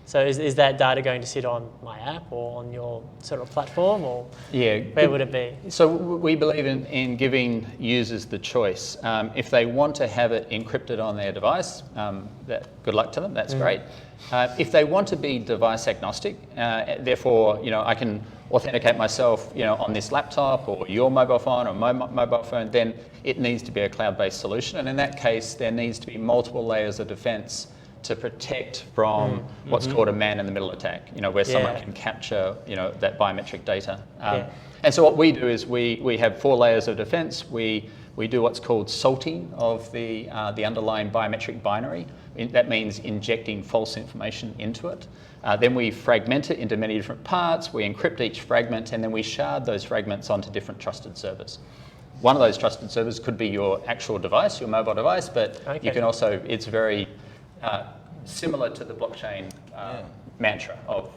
G: So is that data going to sit on my app or on your sort of platform, or where would it be?
F: So we believe in giving users the choice. If they want to have it encrypted on their device, good luck to them, that's great. If they want to be device agnostic, therefore I can authenticate myself on this laptop or your mobile phone or my mobile phone, then it needs to be a cloud-based solution. And in that case, there needs to be multiple layers of defense to protect from what's called a man-in-the-middle attack, where someone can capture, that biometric data. And so what we do is we have 4 layers of defense. We do what's called salting of the underlying biometric binary. That means injecting false information into it. Then we fragment it into many different parts. We encrypt each fragment, and then we shard those fragments onto different trusted servers. One of those trusted servers could be your actual device, your mobile device, but you can also, it's very similar to the blockchain mantra of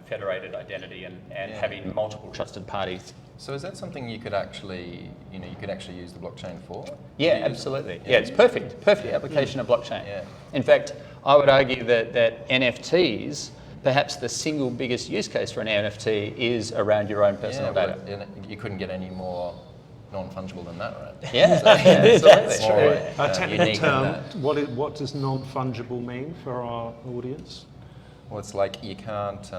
F: federated identity and having multiple trusted parties.
D: So is that something you could actually, use the blockchain for?
F: Yeah, absolutely. Yeah, it's perfect application of blockchain. Yeah. In fact, I would argue that NFTs, perhaps the single biggest use case for an NFT is around your own personal data.
D: You couldn't get any more non-fungible than that, right?
F: Yeah,
G: that's true.
A: A technical term, what does non-fungible mean for our audience?
D: Well, it's like you can't,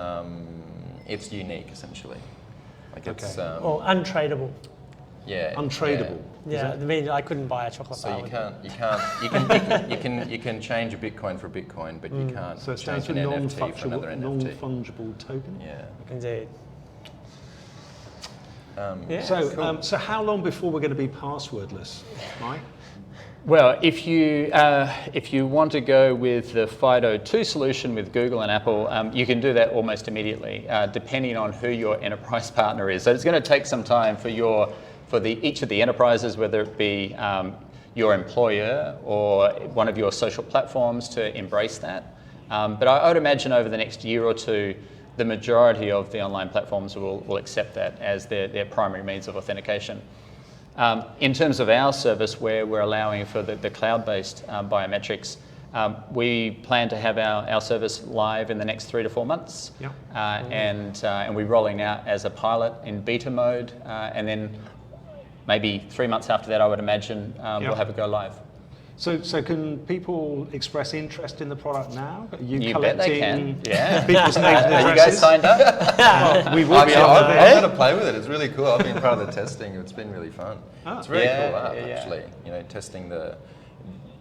D: it's unique essentially. Like it's...
G: or untradeable.
D: Yeah.
A: Untradeable.
G: Yeah, I mean, I couldn't buy a chocolate bar.
D: So you can change a Bitcoin for a Bitcoin, but you can't
A: so it
D: change
A: stands
D: an
A: for
D: NFT for another NFT.
A: Non-fungible token.
D: Yeah.
G: Indeed.
A: So how long before we're going to be passwordless, Mike?
F: Well, if you want to go with the FIDO2 solution with Google and Apple, you can do that almost immediately, depending on who your enterprise partner is. So it's going to take some time for each of the enterprises, whether it be your employer or one of your social platforms, to embrace that. But I would imagine over the next year or two, the majority of the online platforms will accept that as their primary means of authentication. In terms of our service, where we're allowing for the cloud-based biometrics, we plan to have our service live in the next 3 to 4 months.
A: Yep.
F: And we're rolling out as a pilot in beta mode, and then maybe 3 months after that, I would imagine, we'll have it go live.
A: So can people express interest in the product now? Are you
F: bet they
A: collecting
F: can. Yeah.
A: people's names and addresses?
F: Are you guys signed up?
A: Well, we will be
D: I'm going to play with it. It's really cool. I've been part of the testing. It's been really fun. It's really cool app, actually. Testing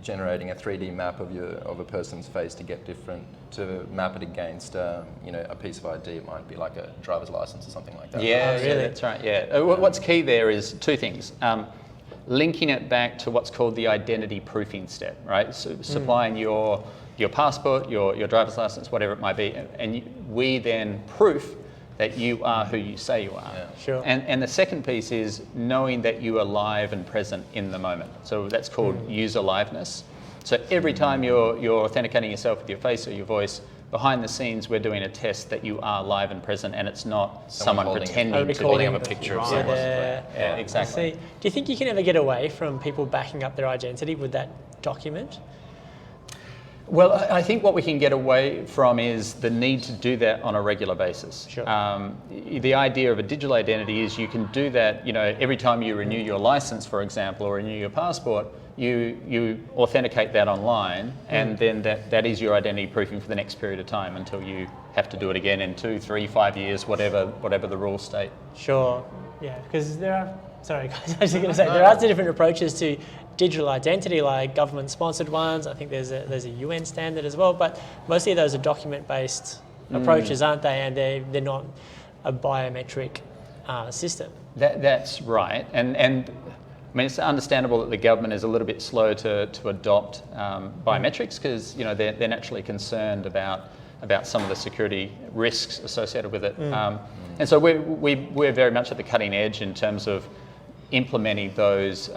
D: generating a 3D map of a person's face to map it against a piece of ID. It might be like a driver's license or something like that.
F: Yeah, really. That's right. Yeah. What's key there is 2 things. Linking it back to what's called the identity proofing step, right? So supplying your passport, your driver's license, whatever it might be, and we then proof that you are who you say you are.
D: Yeah.
G: Sure.
F: And the second piece is knowing that you are live and present in the moment. So that's called user liveness. So every time you're authenticating yourself with your face or your voice, behind the scenes we're doing a test that you are live and present, and it's not someone pretending to be.
D: Holding up a picture of someone.
F: Yeah, exactly.
G: See, do you think you can ever get away from people backing up their identity with that document?
F: Well, I think what we can get away from is the need to do that on a regular basis.
G: Sure.
F: The idea of a digital identity is you can do that, every time you renew your license, for example, or renew your passport, you authenticate that online, and then that is your identity proofing for the next period of time until you have to do it again in 2, 3, 5 years, whatever the rules state.
G: Sure. Yeah, because there are. Sorry, guys. I was going to say there are different approaches to digital identity, like government-sponsored ones. I think there's a UN standard as well, but mostly those are document-based approaches, aren't they? And they're not a biometric system.
F: That's right, and I mean it's understandable that the government is a little bit slow to adopt biometrics because they're naturally concerned about some of the security risks associated with it, and so we're very much at the cutting edge in terms of implementing those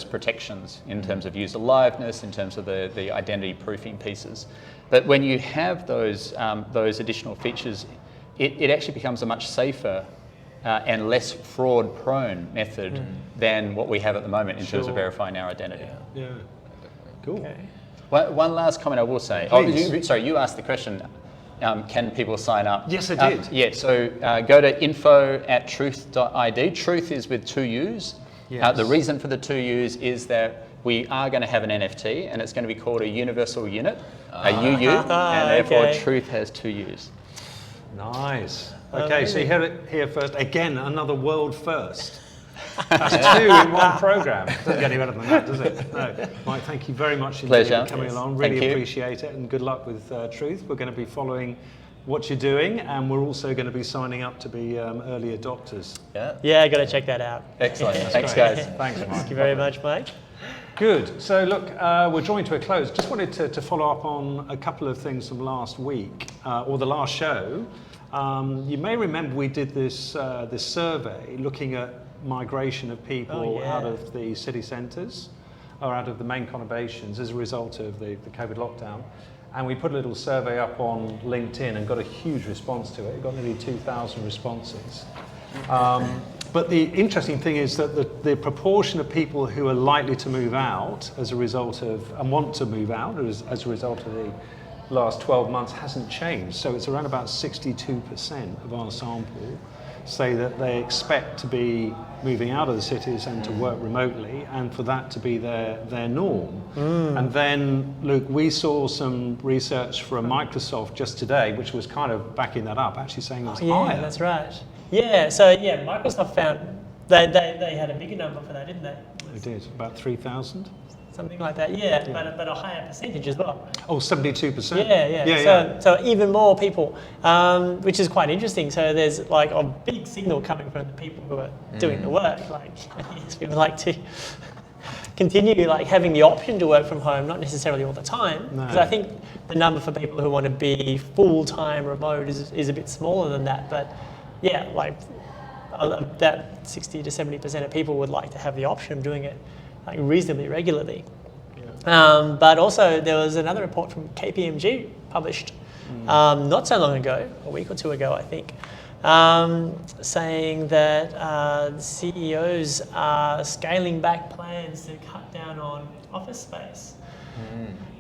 F: protections in terms of user liveness, in terms of the identity proofing pieces. But when you have those additional features, it actually becomes a much safer and less fraud-prone method than what we have at the moment in terms of verifying our identity.
A: Yeah. Cool.
G: Okay.
F: One last comment I will say.
A: Please.
F: You asked the question. Can people sign up?
A: Yes, I did.
F: Yeah, so go to info@truth.id. Truth is with 2 U's.
A: Yes.
F: The reason for the 2 U's is that we are going to have an NFT, and it's going to be called a universal unit, a UU, and therefore Truth has 2 U's.
A: Nice. Okay, so you heard it here first. Again, another world first. That's 2 in one program. Doesn't get any better than that, does it? No. Mike, thank you very much indeed
F: Pleasure.
A: for coming along.
F: Thank
A: Really
F: you.
A: appreciate it, and good luck with Truth. We're going to be following what you're doing, and we're also going to be signing up to be early adopters.
G: Yeah, I got to check that out.
F: Excellent. Thanks,
A: great.
F: guys.
A: Thanks, Mike.
G: Thank you very much, Mike.
A: Good. So look, we're drawing to a close. Just wanted to follow up on a couple of things from last week, or the last show. You may remember we did this survey looking at migration of people out of the city centres or out of the main conurbations as a result of the COVID lockdown. And we put a little survey up on LinkedIn and got a huge response to it. It got nearly 2,000 responses. But the interesting thing is that the proportion of people who are likely to move out as a result of, and want to move out as a result of the last 12 months hasn't changed. So it's around about 62% of our sample say that they expect to be moving out of the cities and to work remotely, and for that to be their norm. And then, Luke, we saw some research from Microsoft just today, which was kind of backing that up, actually saying it was higher.
G: Yeah, that's right. Yeah, so Microsoft found they had a bigger number for that, didn't they?
A: They did, about 3,000.
G: Something like that, yeah. But a higher percentage as well.
A: Oh, 72%?
G: Yeah. So even more people, which is quite interesting. So there's like a big signal coming from the people who are doing the work. Like, yes, we would like to continue like having the option to work from home, not necessarily all the time. Because I think the number for people who want to be full-time remote is a bit smaller than that. But yeah, like that 60 to 70% of people would like to have the option of doing it like reasonably regularly. But also there was another report from KPMG published not so long ago, a week or 2 ago I think, saying that CEOs are scaling back plans to cut down on office space.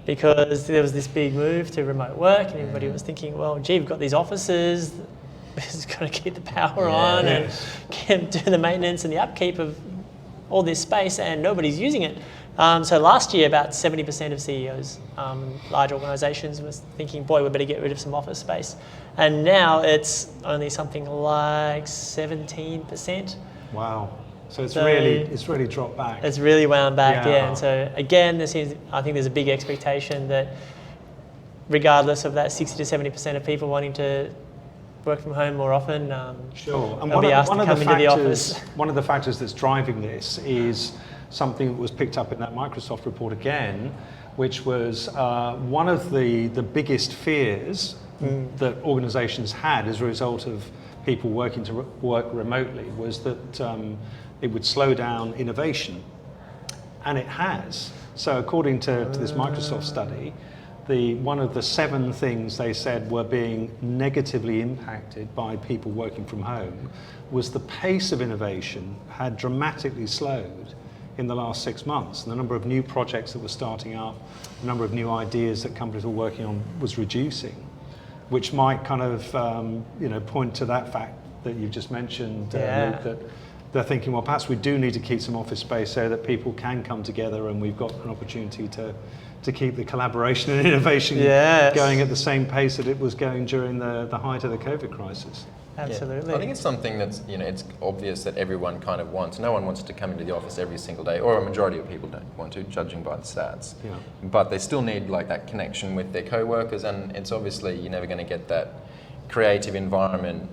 G: Because there was this big move to remote work and everybody was thinking, well, gee, we've got these offices, it's got to keep the power on and do the maintenance and the upkeep of all this space, and nobody's using it. So last year, about 70% of CEOs, large organisations, was thinking, boy, we better get rid of some office space. And now it's only something like 17%.
A: Wow. So it's really dropped back.
G: It's really wound back,
A: Yeah.
G: And so again, I think there's a big expectation that regardless of that 60 to 70% of people wanting to work from home more often,
A: Sure. And
G: they'll be asked to come into the office.
A: One of the factors that's driving this is something that was picked up in that Microsoft report again, which was one of the biggest fears that organisations had as a result of people working to work remotely was that it would slow down innovation. And it has. So according to this Microsoft study, one of the 7 things they said were being negatively impacted by people working from home was the pace of innovation had dramatically slowed in the last 6 months. And the number of new projects that were starting up, the number of new ideas that companies were working on was reducing, which might kind of point to that fact that you've just mentioned, Luke, that they're thinking, well, perhaps we do need to keep some office space so that people can come together and we've got an opportunity to keep the collaboration and innovation going at the same pace that it was going during the height of the COVID crisis.
G: Absolutely.
D: Yeah. I think it's something that's, it's obvious that everyone kind of wants. No one wants to come into the office every single day, or a majority of people don't want to, judging by the stats.
A: Yeah.
D: But they still need like that connection with their co-workers, and it's obviously you're never going to get that creative environment,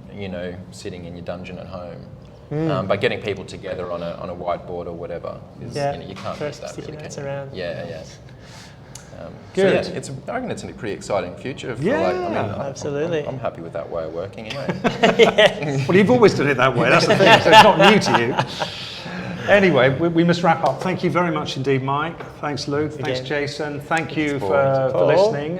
D: sitting in your dungeon at home. By getting people together on a whiteboard or whatever, you can't miss that.
G: Sticky
D: really,
G: notes
D: can you?
G: around.
D: Yeah.
G: Good.
D: So I reckon it's a pretty exciting future.
G: Absolutely.
D: I'm happy with that way of working anyway.
A: Well, you've always done it that way, that's the thing, so it's not new to you. Anyway, we must wrap up. Thank you very much indeed, Mike. Thanks, Luke. Thanks, Jason. Thank you for listening.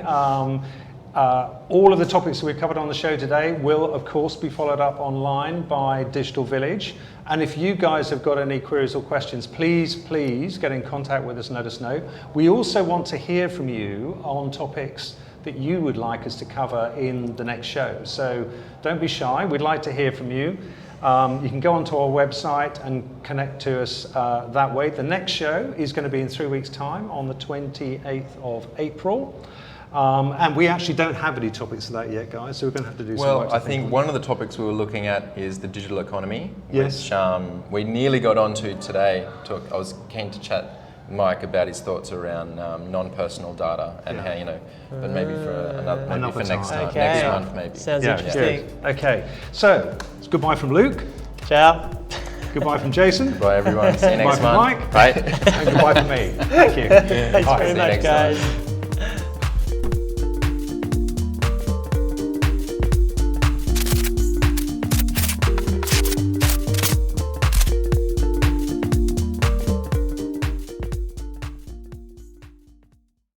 A: All of the topics that we've covered on the show today will, of course, be followed up online by Digital Village. And if you guys have got any queries or questions, please get in contact with us and let us know. We also want to hear from you on topics that you would like us to cover in the next show. So don't be shy. We'd like to hear from you. You can go onto our website and connect to us that way. The next show is going to be in 3 weeks' time on the 28th of April. And we actually don't have any topics for that yet, guys, so we're going to have to do some work.
D: Well, I think one of the topics we were looking at is the digital economy,
A: yes.
D: which we nearly got onto today. I was keen to chat with Mike about his thoughts around non-personal data and how, but maybe for
A: Another
D: for next
A: time.
D: time, next month maybe.
G: Sounds interesting.
A: Good. Okay, so it's goodbye from Luke.
G: Ciao.
A: Goodbye from Jason.
D: Bye everyone. See you next
A: Goodbye from
D: month.
A: Mike.
D: Bye.
A: And goodbye from me. Thank you.
G: Thanks
A: Bye.
G: very
D: See you
G: much,
D: next
G: guys.
D: time.